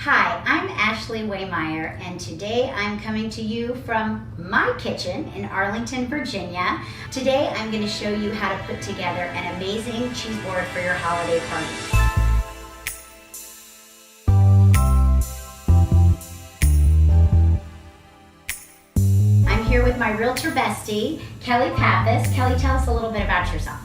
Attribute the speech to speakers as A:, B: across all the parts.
A: Hi, I'm Ashleigh Wehmeyer, and today I'm coming to you from my kitchen in Arlington, Virginia. Today I'm going to show you how to put together an amazing cheese board for your holiday party. I'm here with my Realtor bestie, Kelly Pappas. Kelly, tell us a little bit about yourself.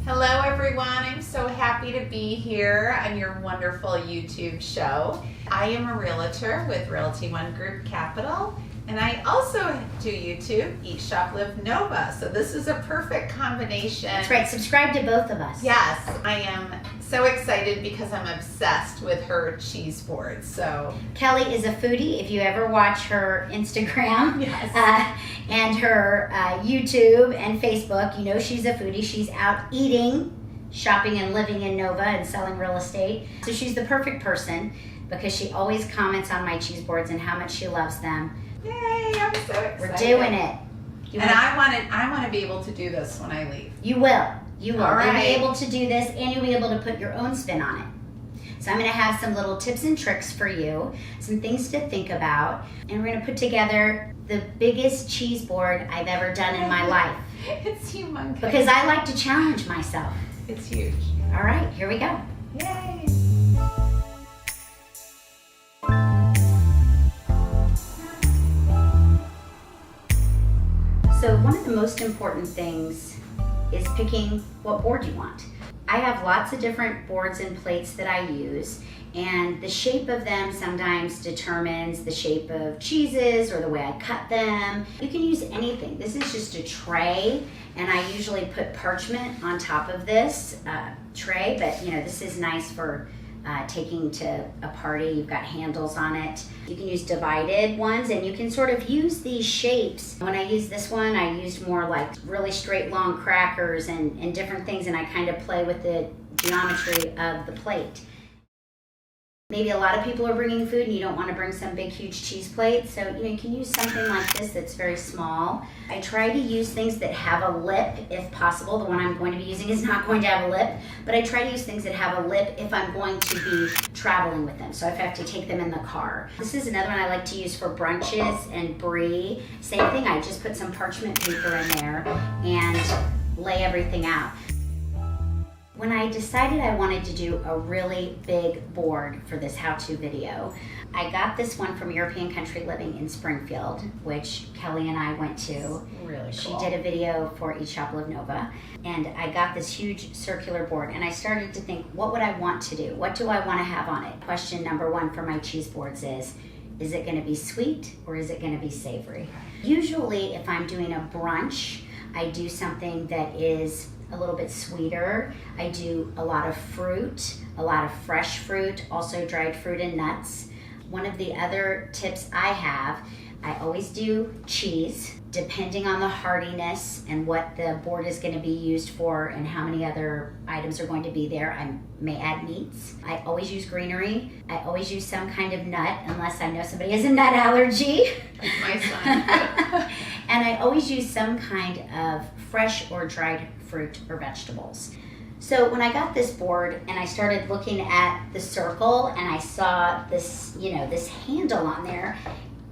B: Hello everyone, I'm so happy to be here on your wonderful YouTube show. I am a realtor with Realty One Group Capital, and I also do YouTube, Eat, Shop, Live, Nova. So this is a perfect combination.
A: That's right, subscribe to both of us.
B: Yes, I am so excited because I'm obsessed with her cheese boards. So
A: Kelly is a foodie. If you ever watch her Instagram
B: yes.
A: And her YouTube and Facebook, you know she's a foodie. She's out eating, shopping, and living in Nova and selling real estate. So she's the perfect person because she always comments on my cheese boards and how much she loves them.
B: Yay, I'm so excited.
A: We're doing it.
B: I want to be able to do this when I leave.
A: You will. You will.
B: All right.
A: You'll be able to do this, and you'll be able to put your own spin on it. So I'm going to have some little tips and tricks for you, some things to think about, and we're going to put together the biggest cheese board I've ever done in my life.
B: It's humongous.
A: Because I like to challenge myself.
B: It's huge.
A: All right, here we go.
B: Yay!
A: So one of the most important things is picking what board you want. I have lots of different boards and plates that I use, and the shape of them sometimes determines the shape of cheeses or the way I cut them. You can use anything. This is just a tray, and I usually put parchment on top of this tray, but you know, this is nice for taking to a party. You've got handles on it. You can use divided ones, and you can sort of use these shapes. When I used this one, I used more like really straight long crackers and different things, and I kind of play with the geometry of the plate. Maybe a lot of people are bringing food and you don't want to bring some big huge cheese plate, so you know, you can use something like this that's very small. I try to use things that have a lip if possible. The one I'm going to be using is not going to have a lip, but I try to use things that have a lip if I'm going to be traveling with them, so if I have to take them in the car. This is another one I like to use for brunches and brie. Same thing, I just put some parchment paper in there and lay everything out. When I decided I wanted to do a really big board for this how-to video, I got this one from European Country Living in Springfield, which Kelly and I went to.
B: Really
A: She
B: cool.
A: did a video for Eat, Shop, Live, Nova, and I got this huge circular board, and I started to think, what would I want to do? What do I want to have on it? Question number one for my cheese boards is it going to be sweet or is it going to be savory? Usually, if I'm doing a brunch, I do something that is a little bit sweeter. I do a lot of fruit, a lot of fresh fruit, also dried fruit and nuts. One of the other tips I have, I always do cheese, depending on the hardiness and what the board is going to be used for and how many other items are going to be there. I may add meats. I always use greenery. I always use some kind of nut, unless I know somebody has a nut allergy.
B: Like my son.
A: And I always use some kind of fresh or dried fruit or vegetables. So when I got this board and I started looking at the circle and I saw this, you know, this handle on there,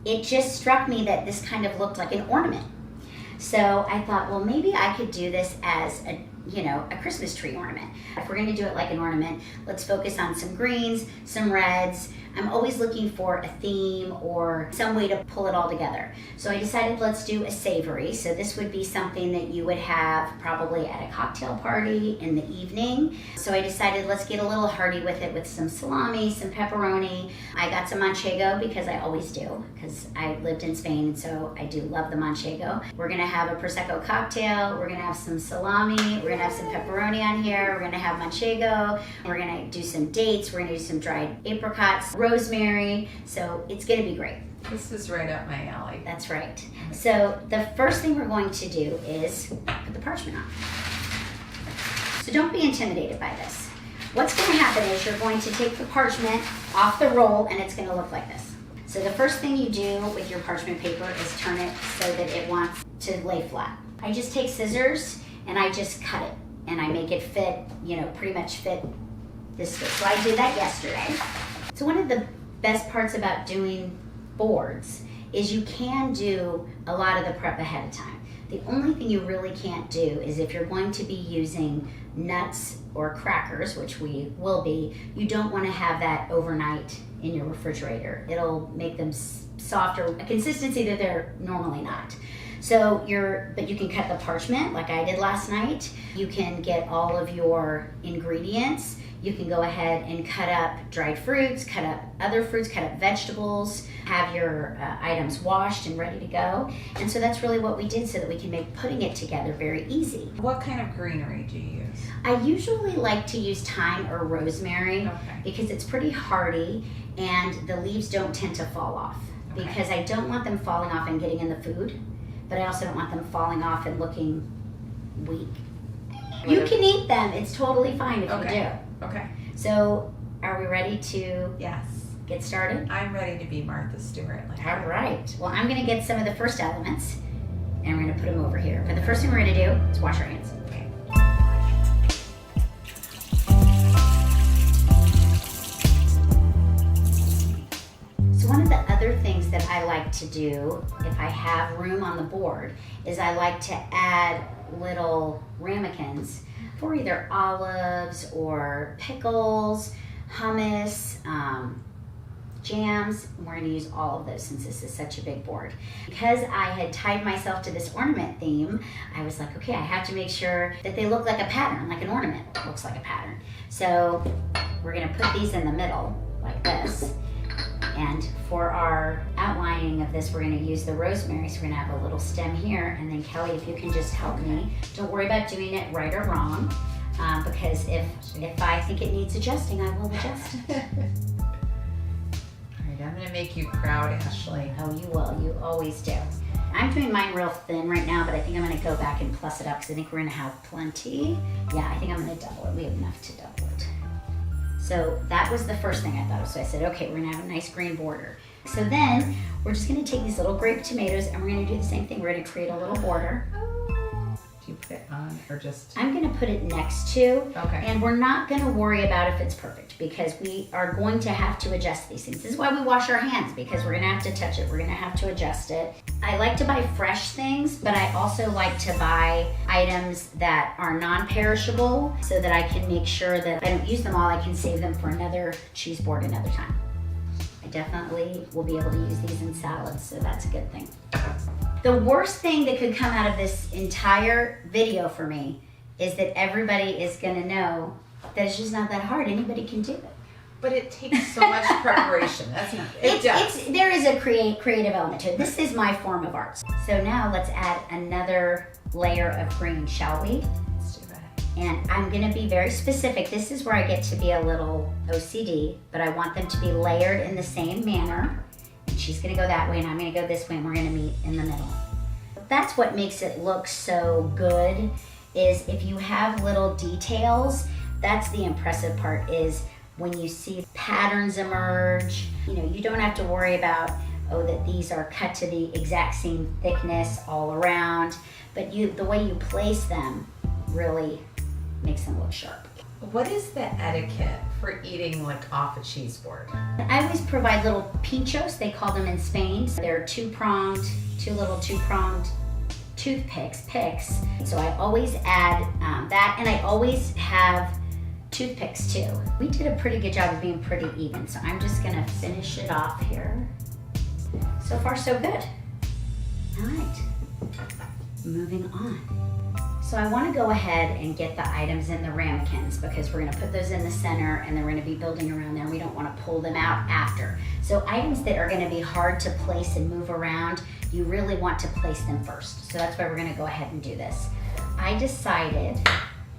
A: it just struck me that this kind of looked like an ornament. So I thought, well, maybe I could do this as a Christmas tree ornament. If we're going to do it like an ornament, let's focus on some greens, some reds. I'm always looking for a theme or some way to pull it all together. So I decided let's do a savory. So this would be something that you would have probably at a cocktail party in the evening. So I decided let's get a little hearty with it with some salami, some pepperoni. I got some manchego because I always do, because I lived in Spain, and so I do love the manchego. We're gonna have a Prosecco cocktail, we're gonna have some salami, we're gonna have some pepperoni on here, we're gonna have manchego, we're gonna do some dates, we're gonna do some dried apricots, rosemary, so it's gonna be great.
B: This is right up my alley.
A: That's right. So the first thing we're going to do is put the parchment on. So don't be intimidated by this. What's going to happen is you're going to take the parchment off the roll and it's going to look like this. So the first thing you do with your parchment paper is turn it so that it wants to lay flat. I just take scissors and I just cut it and I make it fit, pretty much fit this way. So I did that yesterday. So one of the best parts about doing boards is you can do a lot of the prep ahead of time. The only thing you really can't do is if you're going to be using nuts or crackers, which we will be, you don't want to have that overnight in your refrigerator. It'll make them softer, a consistency that they're normally not. So but you can cut the parchment like I did last night. You can get all of your ingredients. You can go ahead and cut up dried fruits, cut up other fruits, cut up vegetables, have your items washed and ready to go. And so that's really what we did so that we can make putting it together very easy.
B: What kind of greenery do you use?
A: I usually like to use thyme or rosemary because it's pretty hardy and the leaves don't tend to fall off because I don't want them falling off and getting in the food, but I also don't want them falling off and looking weak. You can eat them. It's totally fine if you do.
B: Okay.
A: So, are we ready to
B: Yes.
A: get started?
B: I'm ready to be Martha Stewart.
A: All right. Well, I'm going to get some of the first elements, and we're going to put them over here. But the first thing we're going to do is wash our hands.
B: Okay.
A: So one of the other things that I like to do, if I have room on the board, is I like to add little ramekins for either olives or pickles, hummus, jams. We're going to use all of those since this is such a big board. Because I had tied myself to this ornament theme, I was like, okay, I have to make sure that they look like a pattern, like an ornament looks like a pattern. So we're going to put these in the middle like this. And for our outlining of this, we're going to use the rosemary. So we're going to have a little stem here. And then Kelly, if you can just help me. Don't worry about doing it right or wrong, because if I think it needs adjusting, I will adjust.
B: All right, I'm going to make you proud, Ashleigh.
A: Oh, you will. You always do. I'm doing mine real thin right now, but I think I'm going to go back and plus it up because I think we're going to have plenty. Yeah, I think I'm going to double it. We have enough to double it. So that was the first thing I thought of. So I said, okay, we're gonna have a nice green border. So then we're just gonna take these little grape tomatoes and we're gonna do the same thing. We're gonna create a little border.
B: Do you put it on or just?
A: I'm gonna put it next to.
B: Okay.
A: And we're not gonna worry about if it's perfect because we are going to have to adjust these things. This is why we wash our hands because we're gonna have to touch it. We're gonna have to adjust it. I like to buy fresh things, but I also like to buy items that are non-perishable so that I can make sure that if I don't use them all, I can save them for another cheese board another time. I definitely will be able to use these in salads, so that's a good thing. The worst thing that could come out of this entire video for me is that everybody is gonna know that it's just not that hard. Anybody can do it.
B: But it takes so much preparation. That's not. It does.
A: There is a creative element to it. This is my form of art. So now let's add another layer of green, shall we?
B: Let's do that.
A: And I'm gonna be very specific. This is where I get to be a little OCD, but I want them to be layered in the same manner. And she's gonna go that way and I'm gonna go this way and we're gonna meet in the middle. That's what makes it look so good is if you have little details, that's the impressive part is when you see patterns emerge. You know, you don't have to worry about, oh, that these are cut to the exact same thickness all around, but the way you place them really makes them look sharp.
B: What is the etiquette for eating like off a cheese board?
A: I always provide little pinchos, they call them in Spain. They're two little two-pronged picks. So I always add that, and I always have toothpicks too. We did a pretty good job of being pretty even, so I'm just gonna finish it off here. So far, so good. All right, moving on. So I wanna go ahead and get the items in the ramekins because we're gonna put those in the center and then we're gonna be building around there. We don't wanna pull them out after. So items that are gonna be hard to place and move around, you really want to place them first. So that's why we're gonna go ahead and do this. I decided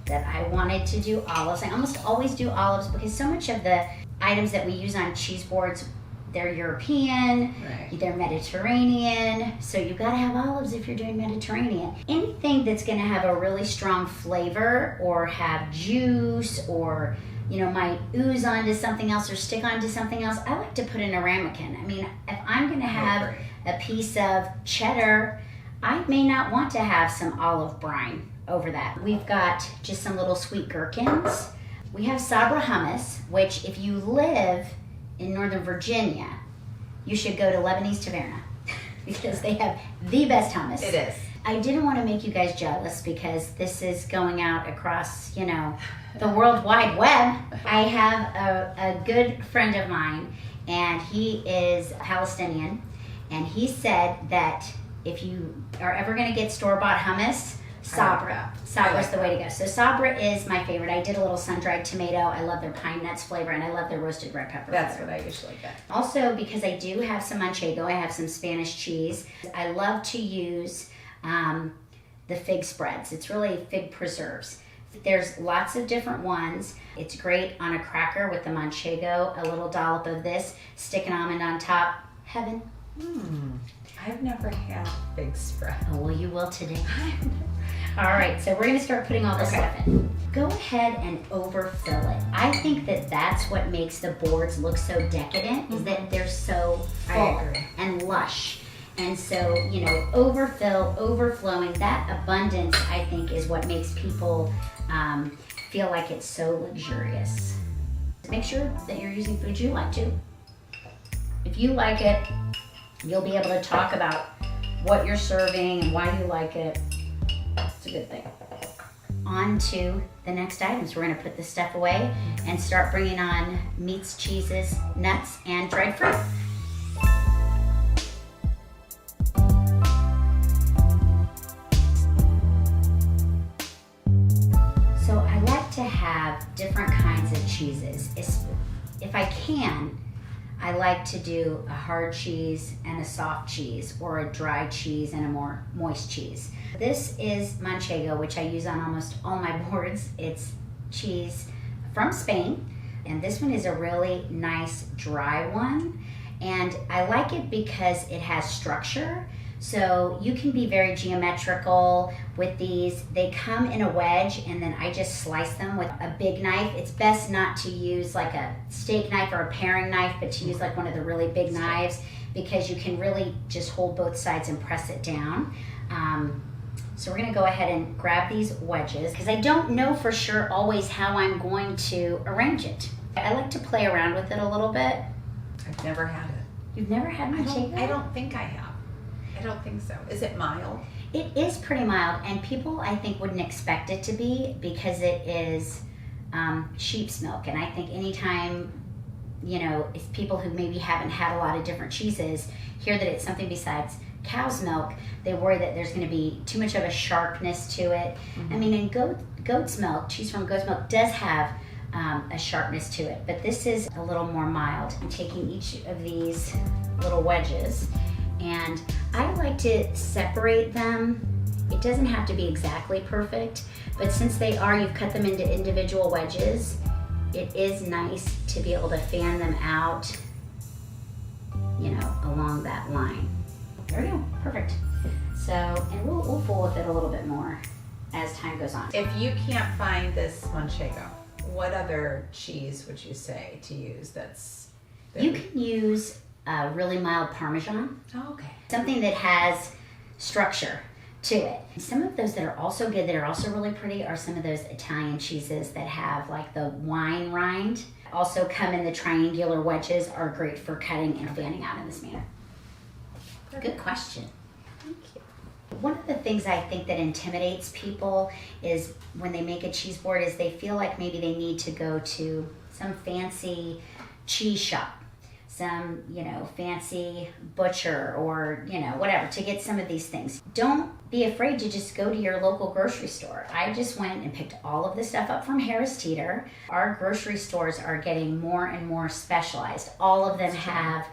A: that I wanted to do olives. I almost always do olives because so much of the items that we use on cheese boards, they're European,
B: right.
A: They're Mediterranean, so you've got to have olives if you're doing Mediterranean. Anything that's going to have a really strong flavor or have juice or, you know, might ooze onto something else or stick onto something else, I like to put in a ramekin. I mean, if I'm going to have a piece of cheddar, I may not want to have some olive brine over that. We've got just some little sweet gherkins. We have Sabra hummus, which if you live in Northern Virginia, you should go to Lebanese Taverna because they have the best hummus.
B: It is.
A: I didn't want to make you guys jealous because this is going out across, the World Wide Web. I have a good friend of mine, and he is Palestinian, and he said that if you are ever going to get store-bought hummus, Sabra. Sabra's the way to go. So Sabra is my favorite. I did a little sun-dried tomato. I love their pine nuts flavor, and I love their roasted red pepper
B: That's
A: flavor.
B: what I usually get.
A: Also, because I do have some manchego, I have some Spanish cheese. I love to use the fig spreads. It's really fig preserves. There's lots of different ones. It's great on a cracker with the manchego, a little dollop of this, stick an almond on top. Heaven.
B: I've never had fig spread.
A: Oh, well, you will today. All right, so we're going to start putting all this stuff in. Go ahead and overfill it. I think that that's what makes the boards look so decadent, is that they're so full and lush. And so, overfill, overflowing, that abundance, I think, is what makes people feel like it's so luxurious. Make sure that you're using food you like too. If you like it, you'll be able to talk about what you're serving and why you like it. It's a good thing. On to the next items. We're going to put this stuff away and start bringing on meats, cheeses, nuts, and dried fruit. So I like to have different kinds of cheeses. If I can, I like to do a hard cheese and a soft cheese, or a dry cheese and a more moist cheese. This is manchego, which I use on almost all my boards. It's cheese from Spain, and this one is a really nice dry one. And I like it because it has structure. So you can be very geometrical with these. They come in a wedge, and then I just slice them with a big knife. It's best not to use like a steak knife or a paring knife, but to use like one of the really big knives, because you can really just hold both sides and press it down. So we're gonna go ahead and grab these wedges, because I don't know for sure always how I'm going to arrange it. I like to play around with it a little bit.
B: I've never had it.
A: You've never had manchego?
B: I don't think I have. I don't think so. Is it mild?
A: It is pretty mild, and people, I think, wouldn't expect it to be, because it is sheep's milk. And I think anytime, if people who maybe haven't had a lot of different cheeses hear that it's something besides cow's milk, they worry that there's going to be too much of a sharpness to it. I mean, and goat's milk, cheese from goat's milk, does have a sharpness to it, but this is a little more mild. I'm taking each of these little wedges, and I like to separate them. It doesn't have to be exactly perfect, but since you've cut them into individual wedges, it is nice to be able to fan them out, along that line. There we go, perfect. So, and we'll fool with it a little bit more as time goes on.
B: If you can't find this manchego, what other cheese would you say to use
A: You can use really mild Parmesan.
B: Oh, okay.
A: Something that has structure to it. Some of those that are also good, that are also really pretty, are some of those Italian cheeses that have like the wine rind. Also come in the triangular wedges, are great for cutting and fanning out in this manner. Good question.
B: Thank you.
A: One of the things I think that intimidates people is when they make a cheese board, is they feel like maybe they need to go to some fancy cheese shop, some, fancy butcher, or, whatever, to get some of these things. Don't be afraid to just go to your local grocery store. I just went and picked all of this stuff up from Harris Teeter. Our grocery stores are getting more and more specialized. All of them have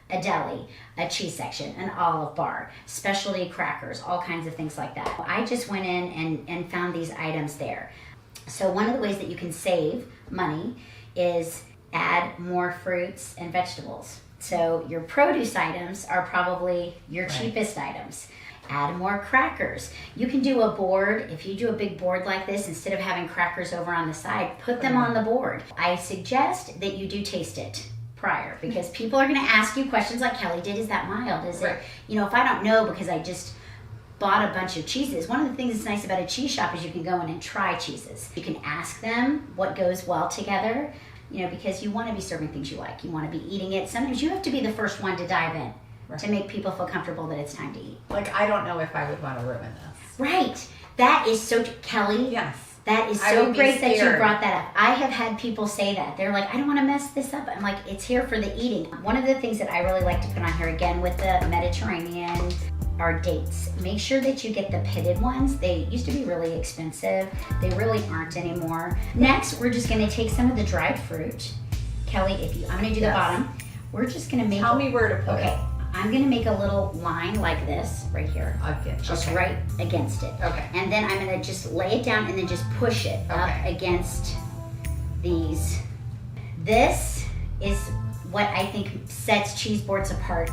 A: a deli, a cheese section, an olive bar, specialty crackers, all kinds of things like that. I just went in and found these items there. So one of the ways that you can save money is add more fruits and vegetables. So your produce items are probably your cheapest items. Add more crackers. You can do a board. If you do a big board like this, instead of having crackers over on the side, put them on the board. I suggest that you do taste it prior, because people are going to ask you questions like Kelly did. Is that mild? Is it, if I don't know because I just bought a bunch of cheeses. One of the things that's nice about a cheese shop is you can go in and try cheeses. You can ask them what goes well together. You know, because you want to be serving things you like. You want to be eating it. Sometimes you have to be the first one to dive in to make people feel comfortable that it's time to eat.
B: Like, I don't know if I would want to ruin this.
A: Right. That is so, Kelly.
B: Yes.
A: That is so great that you brought that up. I have had people say that. They're like, I don't want to mess this up. I'm like, it's here for the eating. One of the things that I really like to put on here, again, with the Mediterranean, are dates. Make sure that you get the pitted ones. They used to be really expensive. They really aren't anymore. Next, we're just gonna take some of the dried fruit. Kelly, I'm gonna do the bottom. We're just gonna make—
B: Tell me where to put it.
A: I'm gonna make a little line like this right here. Just right against it.
B: Okay.
A: And then I'm gonna just lay it down and then just push it up against these. This is what I think sets cheese boards apart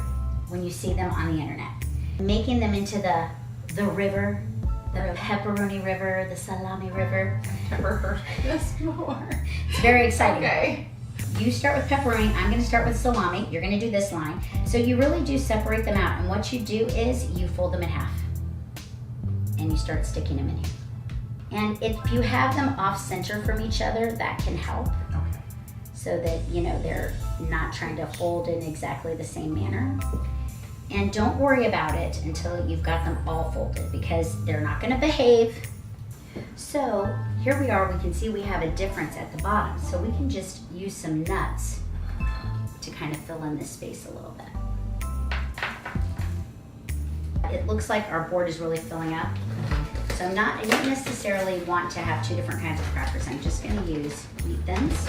A: when you see them on the internet. Making them into the river, the pepperoni river, the salami river.
B: I've never heard of this before.
A: It's very exciting.
B: Okay.
A: You start with pepperoni, I'm gonna start with salami. You're gonna do this line. So you really do separate them out. And what you do is you fold them in half and you start sticking them in here. And if you have them off center from each other, that can help.
B: Okay.
A: So that, you know, they're not trying to fold in exactly the same manner. And don't worry about it until you've got them all folded, because they're not gonna behave. So here we are, we can see we have a difference at the bottom. So we can just use some nuts to kind of fill in this space a little bit. It looks like our board is really filling up. So I don't necessarily want to have two different kinds of crackers. I'm just gonna use wheat thins.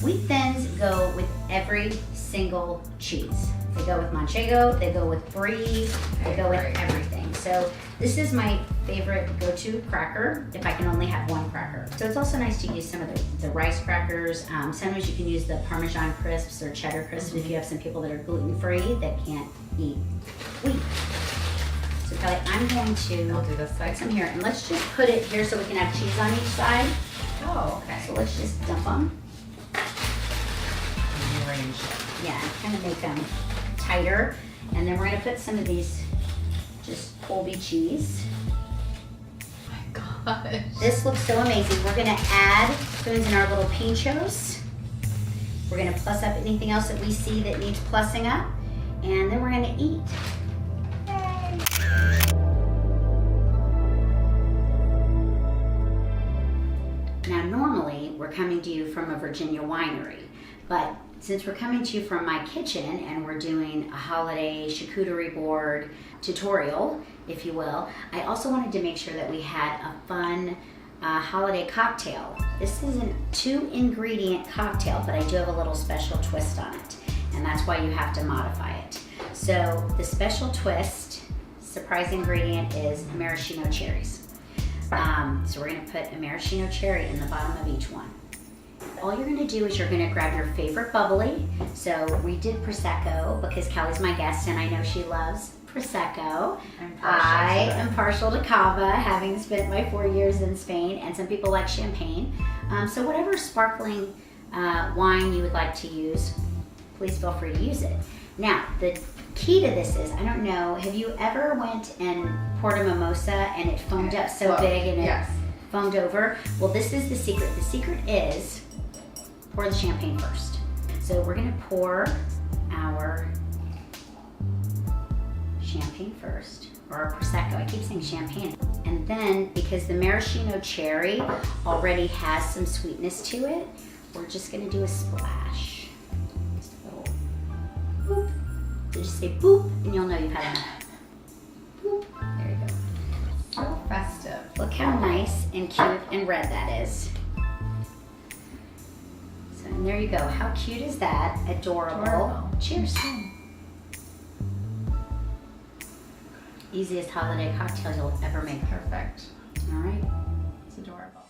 A: Wheat thins go with every single cheese. They go with manchego, they go with brie, they go with everything. So this is my favorite go-to cracker if I can only have one cracker. So it's also nice to use some of the rice crackers. Sometimes you can use the Parmesan crisps or cheddar crisps if you have some people that are gluten-free that can't eat wheat. So Kelly, I'm going to
B: I'll do this side.
A: put some here, and let's just put it here so we can have cheese on each side.
B: Oh, okay.
A: So let's just dump them.
B: Rearrange.
A: Yeah, kind of make them tighter. And then we're gonna put some of these just Colby cheese.
B: Oh my gosh.
A: This looks so amazing. We're gonna add spoons in our little pinchos. We're gonna plus up anything else that we see that needs plussing up. And then we're gonna eat. Yay. Now normally we're coming to you from a Virginia winery, but since we're coming to you from my kitchen and we're doing a holiday charcuterie board tutorial, if you will, I also wanted to make sure that we had a fun holiday cocktail. This is a 2-ingredient cocktail, but I do have a little special twist on it, and that's why you have to modify it. So the special twist, surprise ingredient, is maraschino cherries. So we're gonna put a maraschino cherry in the bottom of each one. All you're gonna do is you're gonna grab your favorite bubbly. So we did Prosecco because Kelly's my guest and I know she loves Prosecco. I am partial to Cava, having spent my 4 years in Spain, and some people like champagne. So whatever sparkling wine you would like to use, please feel free to use it. Now, the key to this is, I don't know, have you ever went and poured a mimosa and it foamed up so big and it foamed over? Well, this is the secret. The secret is pour the champagne first. So we're gonna pour our champagne first, or our Prosecco. I keep saying champagne. And then, because the maraschino cherry already has some sweetness to it, we're just gonna do a splash. Just a little boop. So just say boop, and you'll know you've had enough. Boop. There you go.
B: So festive.
A: Look how nice and cute and red that is. So, and there you go. How cute is that? Adorable. Cheers. Easiest holiday cocktail you'll ever make.
B: Perfect.
A: All right.
B: It's adorable.